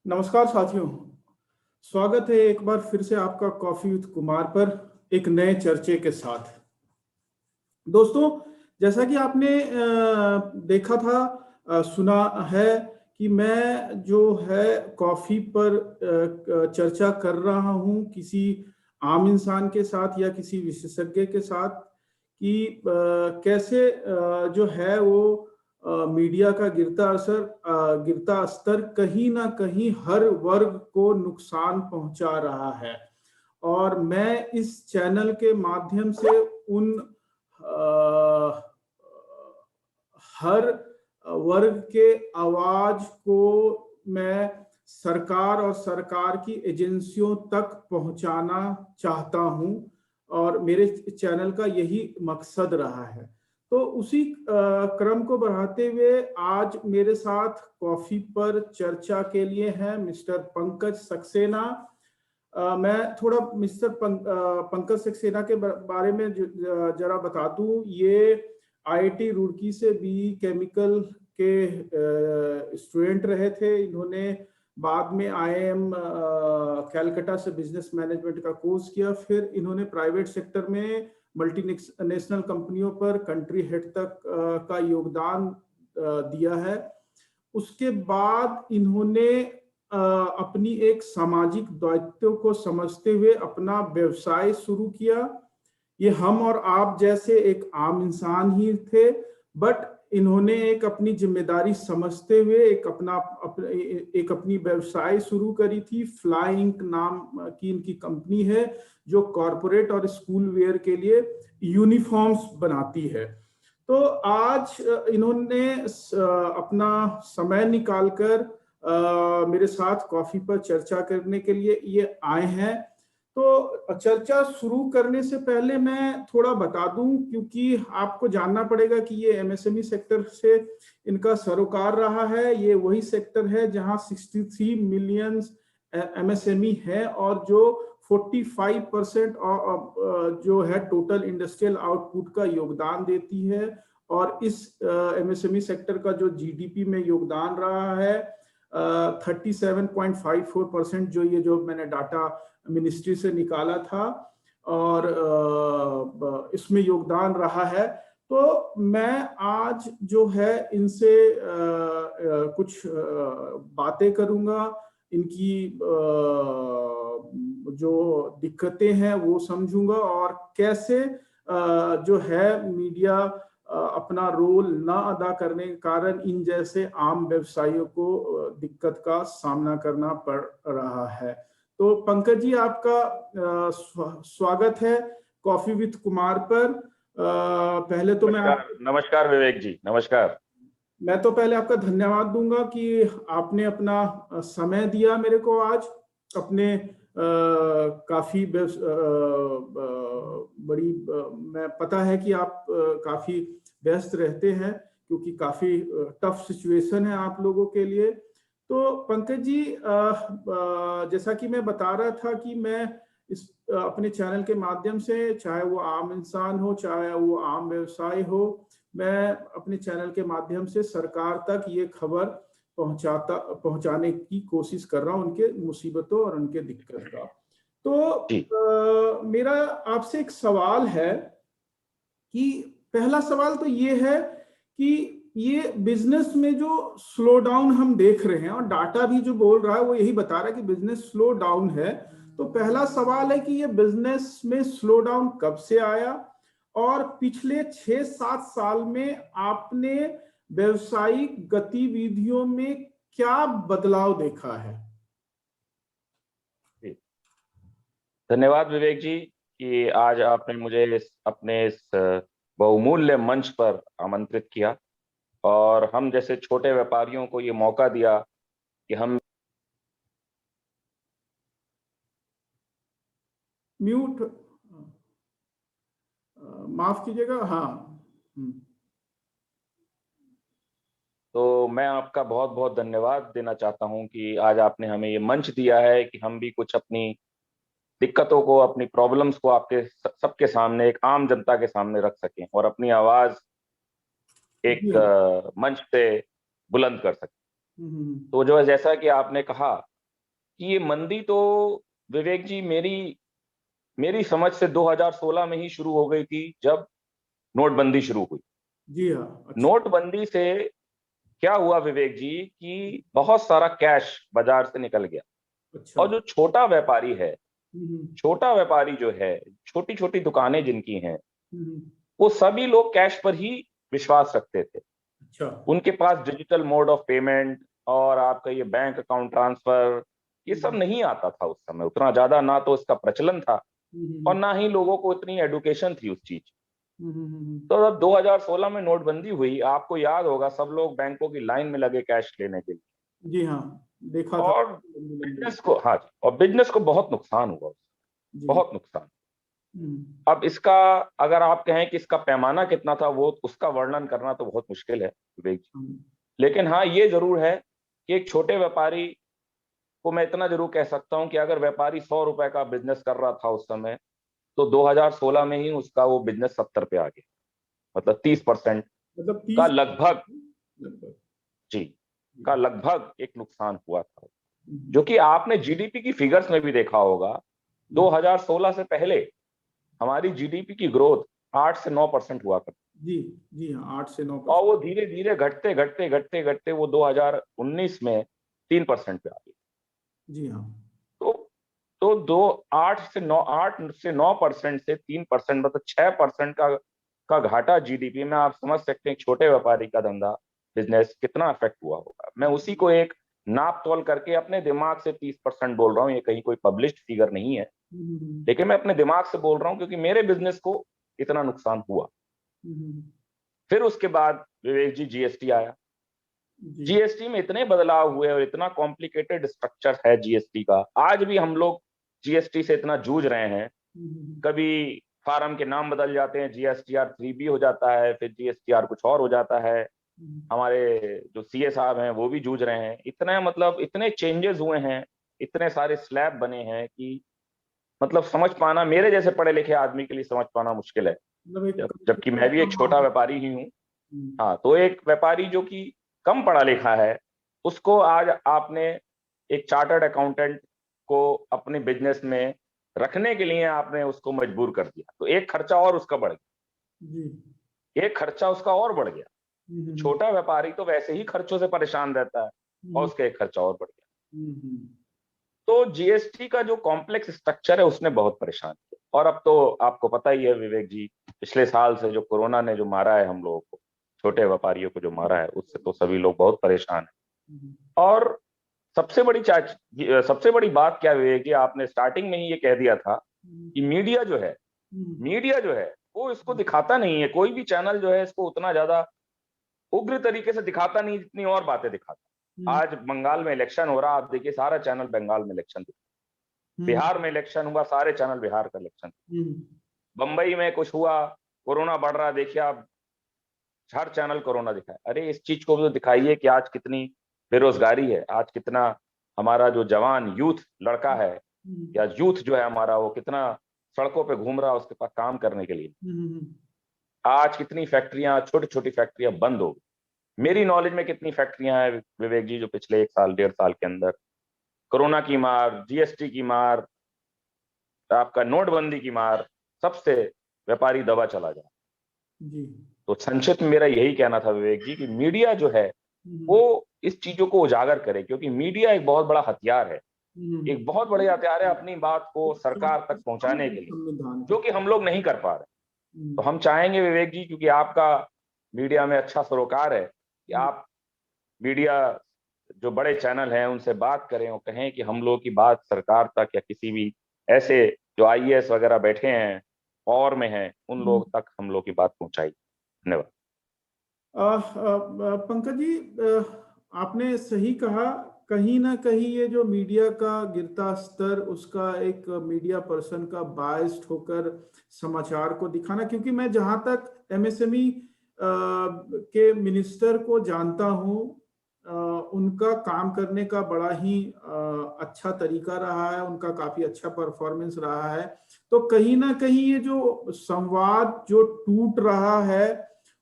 नमस्कार साथियों। स्वागत है एक बार फिर से आपका कॉफी विद कुमार पर एक नए चर्चे के साथ। दोस्तों, जैसा कि आपने देखा था, सुना है कि मैं जो है कॉफी पर चर्चा कर रहा हूं किसी आम इंसान के साथ या किसी विशेषज्ञ के साथ कि कैसे जो है वो मीडिया का गिरता स्तर कहीं ना कहीं हर वर्ग को नुकसान पहुंचा रहा है। और मैं इस चैनल के माध्यम से उन अ, हर वर्ग के आवाज को मैं सरकार और सरकार की एजेंसियों तक पहुंचाना चाहता हूं और मेरे चैनल का यही मकसद रहा है। तो उसी क्रम को बढ़ाते हुए आज मेरे साथ कॉफी पर चर्चा के लिए हैं मिस्टर पंकज सक्सेना। मैं थोड़ा मिस्टर पंकज सक्सेना के बारे में जरा बता दूं। ये आईआईटी रुड़की से बीई केमिकल के स्टूडेंट रहे थे। इन्होंने बाद में आईआईएम कैलकाटा से बिजनेस मैनेजमेंट का कोर्स किया। फिर इन्होंने प्राइवेट सेक्टर में मल्टीनेशनल कंपनियों पर कंट्री हेड तक का योगदान दिया है। उसके बाद इन्होंने अपनी एक सामाजिक दायित्व को समझते हुए अपना व्यवसाय शुरू किया। ये हम और आप जैसे एक आम इंसान ही थे, बट इन्होंने एक अपनी जिम्मेदारी समझते हुए एक अपनी व्यवसाय शुरू करी थी। फ्लाइंग नाम की इनकी कंपनी है जो कॉरपोरेट और स्कूल वेयर के लिए यूनिफॉर्म्स बनाती है। तो आज इन्होंने अपना समय निकालकर मेरे साथ कॉफी पर चर्चा करने के लिए ये आए हैं। तो चर्चा शुरू करने से पहले मैं थोड़ा बता दूं, क्योंकि आपको जानना पड़ेगा कि ये एमएसएमई सेक्टर से इनका सरोकार रहा है। ये वही सेक्टर है जहां 63 मिलियन एमएसएमई है और जो 45% जो है टोटल इंडस्ट्रियल आउटपुट का योगदान देती है। और इस एमएसएमई सेक्टर का जो जीडीपी में योगदान रहा है 37.54%, जो मैंने डाटा मिनिस्ट्री से निकाला था, और इसमें योगदान रहा है। तो मैं आज जो है इनसे कुछ बातें करूंगा। इनकी जो दिक्कतें हैं वो समझूंगा और कैसे जो है मीडिया अपना रोल ना अदा करने के कारण इन जैसे आम व्यवसायियों को दिक्कत का सामना करना पड़ रहा है। तो पंकज जी, आपका स्वागत है कॉफी विद कुमार पर। पहले तो नमस्कार विवेक जी, नमस्कार। मैं तो पहले आपका धन्यवाद दूंगा कि आपने अपना समय दिया मेरे को आज। अपने काफी बड़ी मैं पता है कि आप काफी व्यस्त रहते हैं, क्योंकि काफी टफ सिचुएशन है आप लोगों के लिए। तो पंकज जी, जैसा कि मैं बता रहा था कि मैं इस अपने चैनल के माध्यम से, चाहे वो आम इंसान हो चाहे वो आम व्यवसाय हो, मैं अपने चैनल के माध्यम से सरकार तक ये खबर पहुंचाने की कोशिश कर रहा हूं, उनके मुसीबतों और उनके दिक्कत का। तो मेरा आपसे एक सवाल है कि पहला सवाल तो ये है कि ये बिजनेस में जो स्लो डाउन हम देख रहे हैं, और डाटा भी जो बोल रहा है वो यही बता रहा है कि बिजनेस स्लो डाउन है। तो पहला सवाल है कि ये बिजनेस में स्लो डाउन कब से आया और पिछले 6-7 साल में आपने व्यवसायिक गतिविधियों में क्या बदलाव देखा है? धन्यवाद विवेक जी कि आज आपने मुझे अपने इस बहुमूल्य मंच पर आमंत्रित किया और हम जैसे छोटे व्यापारियों को ये मौका दिया कि हम म्यूट, माफ कीजिएगा। हाँ। तो मैं आपका बहुत बहुत धन्यवाद देना चाहता हूं कि आज आपने हमें ये मंच दिया है कि हम भी कुछ अपनी दिक्कतों को, अपनी प्रॉब्लम्स को आपके सबके सामने, एक आम जनता के सामने रख सकें और अपनी आवाज एक मंच पे बुलंद कर सकें। तो जो जैसा कि आपने कहा कि ये मंदी तो विवेक जी मेरी समझ से 2016 में ही शुरू हो गई थी, जब नोटबंदी शुरू हुई। जी हाँ। अच्छा। नोटबंदी से क्या हुआ विवेक जी कि बहुत सारा कैश बाजार से निकल गया, अच्छा। और जो छोटा व्यापारी है, हम्म। छोटा व्यापारी जो है, छोटी छोटी दुकानें जिनकी हैं, हम्म। वो सभी लोग कैश पर ही विश्वास रखते थे। अच्छा। उनके पास डिजिटल मोड ऑफ पेमेंट और आपका ये बैंक अकाउंट ट्रांसफर, ये सब हम्म। नहीं आता था उस समय उतना ज्यादा, ना तो इसका प्रचलन था और हम्म। ना ही लोगों को इतनी एडुकेशन थी उस चीज। हम्म। तो जब 2016 में नोटबंदी हुई, आपको याद होगा सब लोग बैंकों की लाइन में लगे कैश लेने के लिए, जी हाँ, देखा था। और लंबी लंबी। बिजनेस को, हाँ जी, और बिजनेस को बहुत नुकसान हुआ उससे, जी। बहुत नुकसान। हम्म। अब इसका, अगर आप कहें कि इसका पैमाना कितना था, वो उसका वर्णन करना तो बहुत मुश्किल है विवेक जी। हम्म। लेकिन हाँ, ये जरूर है कि एक छोटे व्यापारी को मैं इतना जरूर कह सकता हूं कि अगर व्यापारी 100 रुपए का बिजनेस कर रहा था उस समय, तो 2016 में ही उसका वो बिजनेस 70 पे आ गया, मतलब 30% मतलब का 30। लगभग, लगभग। जी, का लगभग एक नुकसान हुआ था। हम्म। जो कि आपने जीडीपी की फिगर्स में भी देखा होगा, 2016 से पहले हमारी जीडीपी की ग्रोथ 8 से 9% हुआ करती, जी। जी हाँ, 8 से 9%। और वो धीरे धीरे घटते घटते घटते घटते वो 2019 में 3% पे आ गई। जी हाँ। तो दो 8 से 9% से 3%, मतलब 6% का घाटा जीडीपी में, आप समझ सकते हैं छोटे व्यापारी का धंधा, बिजनेस कितना अफेक्ट हुआ होगा। मैं उसी को एक नाप तोल करके अपने दिमाग से 30% बोल रहा हूँ, ये कहीं कोई पब्लिश्ड फिगर नहीं है, हम्म। लेकिन मैं अपने दिमाग से बोल रहा हूँ क्योंकि मेरे बिजनेस को इतना नुकसान हुआ। हम्म। फिर उसके बाद विवेक जी जीएसटी आया। जी। जीएसटी में इतने बदलाव हुए और इतना कॉम्प्लिकेटेड स्ट्रक्चर है जीएसटी का, आज भी हम लोग जीएसटी से इतना जूझ रहे हैं। हम्म। कभी फार्म के नाम बदल जाते हैं, जीएसटीआर 3B हो जाता है, फिर जीएसटीआर कुछ और हो जाता है। हमारे जो सीए साहब हैं वो भी जूझ रहे हैं, इतने मतलब इतने चेंजेस हुए हैं, इतने सारे स्लैब बने हैं कि मतलब समझ पाना मेरे जैसे पढ़े लिखे आदमी के लिए समझ पाना मुश्किल है, मतलब एक जबकि मैं भी एक छोटा व्यापारी ही हूँ। हम्म। हाँ, तो एक व्यापारी जो कि कम पढ़ा लिखा है, उसको आज आपने एक चार्टर्ड अकाउंटेंट को अपने बिजनेस में रखने के लिए आपने उसको मजबूर कर दिया, तो एक खर्चा और उसका बढ़ जी। गया, एक खर्चा उसका और बढ़ गया। हम्म। छोटा व्यापारी तो वैसे ही खर्चों से परेशान रहता है, और हम्म। उसका एक खर्चा और बढ़ गया। हम्म। तो जीएसटी का जो कॉम्प्लेक्स स्ट्रक्चर है उसने बहुत परेशान किया। और अब तो आपको पता ही है विवेक जी, पिछले साल से जो कोरोना ने जो मारा है हम लोगों को, छोटे व्यापारियों को जो मारा है, उससे तो सभी लोग बहुत परेशान हैं। और सबसे बड़ी बात क्या है विवेक जी, आपने स्टार्टिंग में ही ये कह दिया था कि मीडिया जो है वो इसको दिखाता नहीं है, कोई भी चैनल जो है इसको उतना ज्यादा उग्र तरीके से दिखाता नहीं जितनी और बातें दिखाता। आज बंगाल में इलेक्शन हो रहा, आप देखिए सारा चैनल बंगाल में इलेक्शन दिखा, बिहार में इलेक्शन हुआ, सारे चैनल बिहार का इलेक्शन, बंबई में कुछ हुआ, कोरोना बढ़ रहा, देखिए आप हर चैनल कोरोना दिखाए। अरे इस चीज को भी तो दिखाइए कि आज कितनी बेरोजगारी है, आज कितना हमारा जो जवान यूथ लड़का है या यूथ जो है हमारा, वो कितना सड़कों पे घूम रहा है उसके पास काम करने के लिए। आज कितनी फैक्ट्रियां, छोटी छोटी फैक्ट्रियां बंद हो गई। मेरी नॉलेज में कितनी फैक्ट्रियां हैं विवेक जी, जो पिछले 1 साल 1.5 साल के अंदर कोरोना की मार, जीएसटी की मार, आपका नोटबंदी की मार, सबसे व्यापारी दबा चला जाए। जी। तो संक्षिप्त में मेरा यही कहना था विवेक जी कि मीडिया जो है वो इस चीजों को उजागर करे, क्योंकि मीडिया एक बहुत बड़ा हथियार है, एक बहुत बड़े हथियार है अपनी बात को सरकार तक पहुंचाने के लिए, संविधान जो कि हम लोग नहीं कर पा रहे। तो का। हम चाहेंगे विवेक जी, क्योंकि आपका मीडिया में अच्छा सरोकार है, कि आप मीडिया जो बड़े चैनल हैं उनसे बात करें और कहें कि हम लोग की बात सरकार तक, या किसी भी ऐसे जो आईएएस वगैरह बैठे हैं और में हैं, उन लोग तक हम लोग की बात पहुंचाई। धन्यवाद। पंकज जी, आपने सही कहा। कहीं ना कहीं ये जो मीडिया का गिरता स्तर, उसका एक मीडिया पर्सन का बायस्ड होकर समाचार को दिखाना, क्योंकि मैं जहां तक एमएसएमई के मिनिस्टर को जानता हूं, उनका काम करने का बड़ा ही अच्छा तरीका रहा है, उनका काफी अच्छा परफॉर्मेंस रहा है। तो कहीं ना कहीं ये जो संवाद जो टूट रहा है,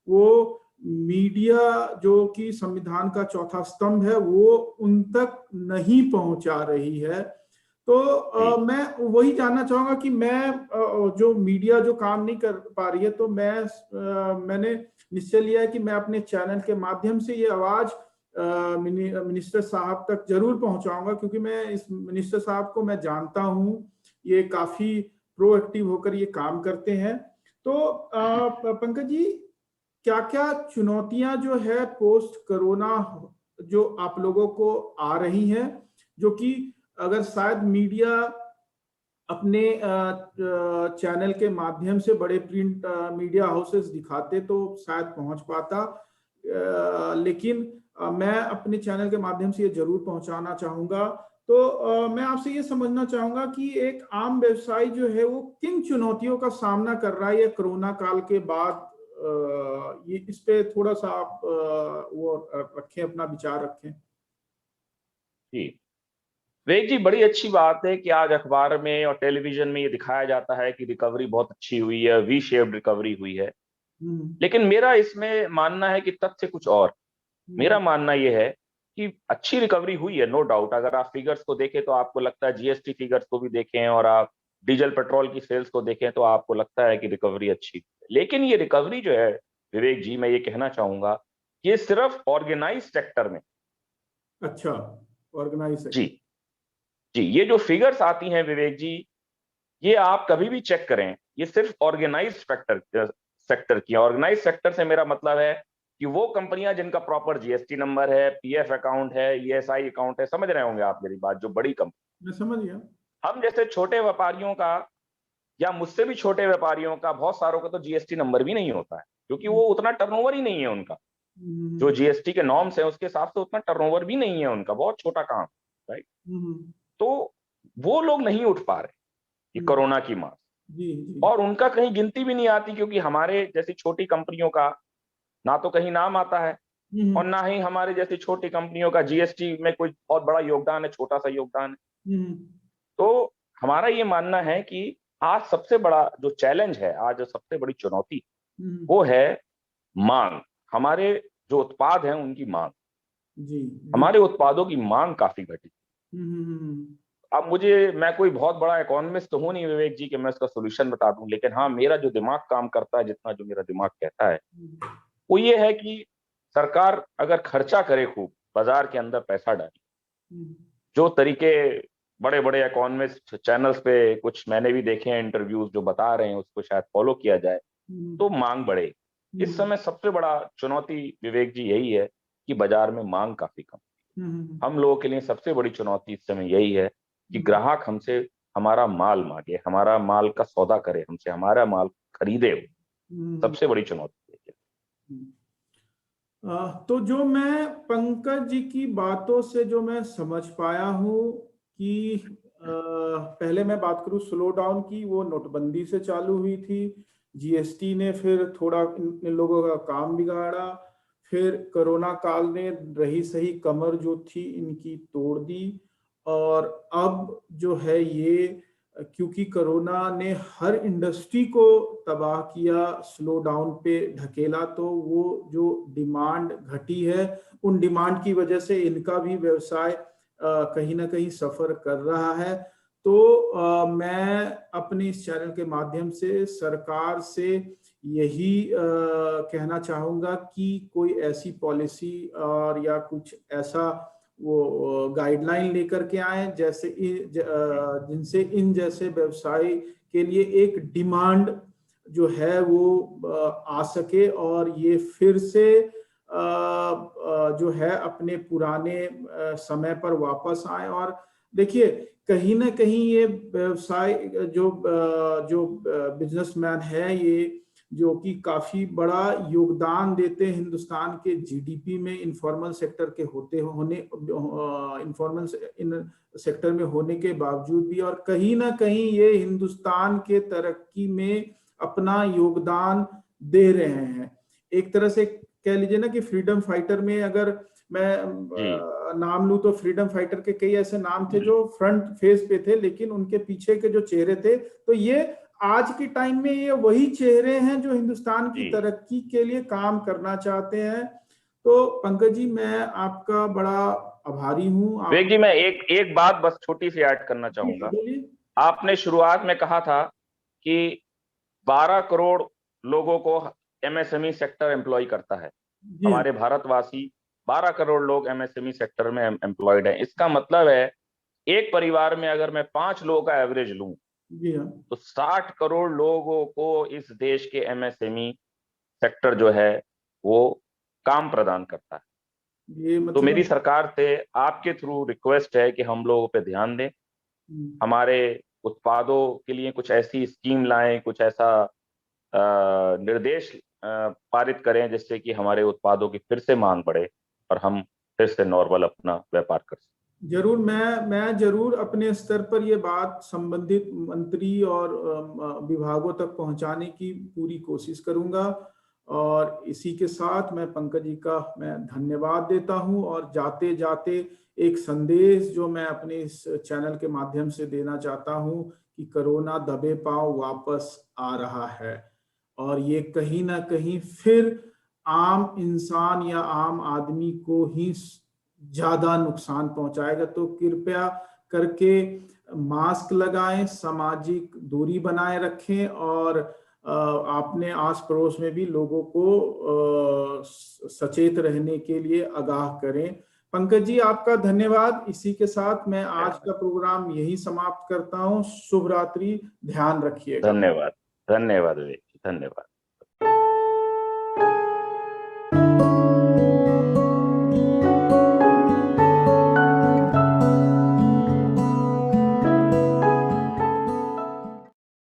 वो मीडिया जो कि संविधान का चौथा स्तंभ है वो उन तक नहीं पहुंचा रही है। तो मैं वही जानना चाहूंगा कि मैं जो मीडिया जो काम नहीं कर पा रही है, तो मैंने निश्चय लिया है कि मैं अपने चैनल के माध्यम से ये आवाज मिनिस्टर साहब तक जरूर पहुंचाऊंगा, क्योंकि मैं इस मिनिस्टर साहब को मैं जानता हूं, ये काफी प्रोएक्टिव होकर ये काम करते हैं। तो पंकज जी, क्या क्या चुनौतियां जो है पोस्ट कोरोना जो आप लोगों को आ रही हैं, जो कि अगर शायद मीडिया अपने चैनल के माध्यम से बड़े प्रिंट मीडिया हाउसेस दिखाते तो शायद पहुंच पाता, लेकिन मैं अपने चैनल के माध्यम से ये जरूर पहुंचाना चाहूंगा। तो मैं आपसे ये समझना चाहूंगा कि एक आम व्यवसायी जो है वो किन चुनौतियों का सामना कर रहा है ये कोरोना काल के बाद, ये इस पे थोड़ा सा आप वो रखें, अपना विचार रखें। जी विवेक जी, बड़ी अच्छी बात है कि आज अखबार में और टेलीविजन में ये दिखाया जाता है कि रिकवरी बहुत अच्छी हुई है, वी शेप्ड रिकवरी हुई है। लेकिन मेरा इसमें मानना है कि तथ्य कुछ और। मेरा मानना यह है कि अच्छी रिकवरी हुई है, नो डाउट। अगर आप फिगर्स को देखें तो आपको लगता है, जीएसटी फिगर्स को भी देखें और आप डीजल पेट्रोल की सेल्स को देखें तो आपको लगता है कि रिकवरी अच्छी है। लेकिन ये रिकवरी जो है विवेक जी, मैं ये कहना चाहूंगा, ये सिर्फ ऑर्गेनाइज सेक्टर में। अच्छा, ऑर्गेनाइज जी जी, ये जो फिगर्स आती हैं विवेक जी, ये आप कभी भी चेक करें, ये सिर्फ ऑर्गेनाइज सेक्टर की। ऑर्गेनाइज सेक्टर से मेरा मतलब है कि वो कंपनियां जिनका प्रॉपर जीएसटी नंबर है, पीएफ अकाउंट है, ईएसआई अकाउंट है, समझ रहे होंगे आप मेरी बात, जो बड़ी कंपनी। मैं समझ गया। हम जैसे छोटे व्यापारियों का या मुझसे भी छोटे व्यापारियों का, बहुत सारों का तो जीएसटी नंबर भी नहीं होता है, क्योंकि वो उतना टर्नओवर ही नहीं है उनका। जो जीएसटी के नॉर्म्स है उसके हिसाब से उतना टर्नओवर भी नहीं है उनका, बहुत छोटा काम, राइट। तो वो लोग नहीं उठ पा रहे ये कोरोना की मार, और उनका कहीं गिनती भी नहीं आती, क्योंकि हमारे जैसी छोटी कंपनियों का ना तो कहीं नाम आता है और ना ही हमारे जैसी छोटी कंपनियों का जीएसटी में कोई बहुत बड़ा योगदान है, छोटा सा योगदान है। तो हमारा ये मानना है कि आज सबसे बड़ा जो चैलेंज है, आज जो सबसे बड़ी चुनौती, वो है मांग। हमारे जो उत्पाद हैं उनकी मांग, हमारे उत्पादों की मांग काफी घटी। अब मैं कोई बहुत बड़ा इकोनॉमिस्ट तो हूं नहीं विवेक जी कि मैं इसका सोल्यूशन बता दूं, लेकिन हाँ, मेरा जो दिमाग काम करता है, जितना जो मेरा दिमाग कहता है, वो ये है कि सरकार अगर खर्चा करे, खूब बाजार के अंदर पैसा डाले, जो तरीके बड़े बड़े इकोनॉमिस्ट चैनल्स पे कुछ मैंने भी देखे हैं इंटरव्यूज जो बता रहे हैं, उसको शायद फॉलो किया जाए तो मांग बढ़े। इस समय सबसे बड़ा चुनौती विवेक जी यही है कि बाजार में मांग काफी कम। हम लोगों के लिए सबसे बड़ी चुनौती इस समय यही है कि ग्राहक हमसे हमारा माल मांगे, हमारा माल का सौदा करे, हमसे हमारा माल खरीदे। सबसे बड़ी चुनौती है। तो जो मैं पंकज जी की बातों से जो मैं समझ पाया हूं कि पहले मैं बात करूं स्लो डाउन की, वो नोटबंदी से चालू हुई थी, जीएसटी ने फिर थोड़ा इन लोगों का काम बिगाड़ा, फिर कोरोना काल ने रही सही कमर जो थी इनकी तोड़ दी, और अब जो है ये क्योंकि कोरोना ने हर इंडस्ट्री को तबाह किया, स्लो डाउन पे ढकेला, तो वो जो डिमांड घटी है, उन डिमांड की वजह से इनका भी व्यवसाय कहीं ना कहीं सफर कर रहा है। तो मैं अपने इस चैनल के माध्यम से सरकार से यही कहना चाहूंगा कि कोई ऐसी पॉलिसी और या कुछ ऐसा वो गाइडलाइन लेकर के आए जैसे जिनसे इन जैसे व्यवसाय के लिए एक डिमांड जो है वो आ सके और ये फिर से जो है अपने पुराने समय पर वापस आए। और देखिए, कहीं ना कहीं ये व्यवसाय जो बिजनेसमैन है, ये जो कि काफी बड़ा योगदान देते हैं हिंदुस्तान के जीडीपी में, इनफॉर्मल सेक्टर के इनफॉर्मल सेक्टर में होने के बावजूद भी, और कहीं ना कहीं ये हिंदुस्तान के तरक्की में अपना योगदान दे रहे हैं। एक तरह से कह लीजिए ना कि फ्रीडम फाइटर में अगर मैं नाम लूं तो फ्रीडम फाइटर के कई ऐसे नाम थे जो फ्रंट फेस पे थे, लेकिन उनके पीछे के जो चेहरे थे, तो ये आज के टाइम में ये वही चेहरे हैं जो हिंदुस्तान की जी। तरक्की के लिए काम करना चाहते हैं। तो पंकज जी, मैं आपका बड़ा आभारी हूँ। विवेक जी, मैं एक बात बस छोटी सी ऐड करना चाहूंगा। बोलिए। आपने शुरुआत में कहा था कि 12 करोड़ लोगों को एमएसएमई सेक्टर एम्प्लॉय करता है। जी हाँ। हमारे भारतवासी 12 करोड़ लोग एमएसएमई सेक्टर में एम्प्लॉयड हैं। इसका मतलब है एक परिवार में अगर मैं 5 लोगों का एवरेज लूं जी हाँ। तो 60 करोड़ लोगों को इस देश के एमएसएमई सेक्टर जो है वो काम प्रदान करता है। ये तो मेरी मतलब सरकार से आपके थ्रू रिक्वेस्ट है कि हम लोगों पे ध्यान दें, हमारे उत्पादों के लिए कुछ ऐसी स्कीम लाएं, कुछ ऐसा निर्देश पारित करें जिससे कि हमारे उत्पादों की फिर से मांग बढ़े और हम फिर से नॉर्मल अपना व्यापार कर सकें। जरूर, मैं जरूर अपने स्तर पर ये बात संबंधित मंत्री और विभागों तक पहुंचाने की पूरी कोशिश करूंगा। और इसी के साथ मैं पंकज जी का मैं धन्यवाद देता हूं। और जाते जाते एक संदेश जो मैं अपने इस चैनल के माध्यम से देना चाहता हूं कि कोरोना दबे पांव वापस आ रहा है, और ये कहीं ना कहीं फिर आम इंसान या आम आदमी को ही ज्यादा नुकसान पहुंचाएगा। तो कृपया करके मास्क लगाएं, सामाजिक दूरी बनाए रखें, और अपने आस पड़ोस में भी लोगों को सचेत रहने के लिए आगाह करें। पंकज जी, आपका धन्यवाद। इसी के साथ मैं आज का प्रोग्राम यही समाप्त करता हूं। शुभ रात्रि, ध्यान रखिएगा। धन्यवाद। धन्यवाद विवेक जी, धन्यवाद।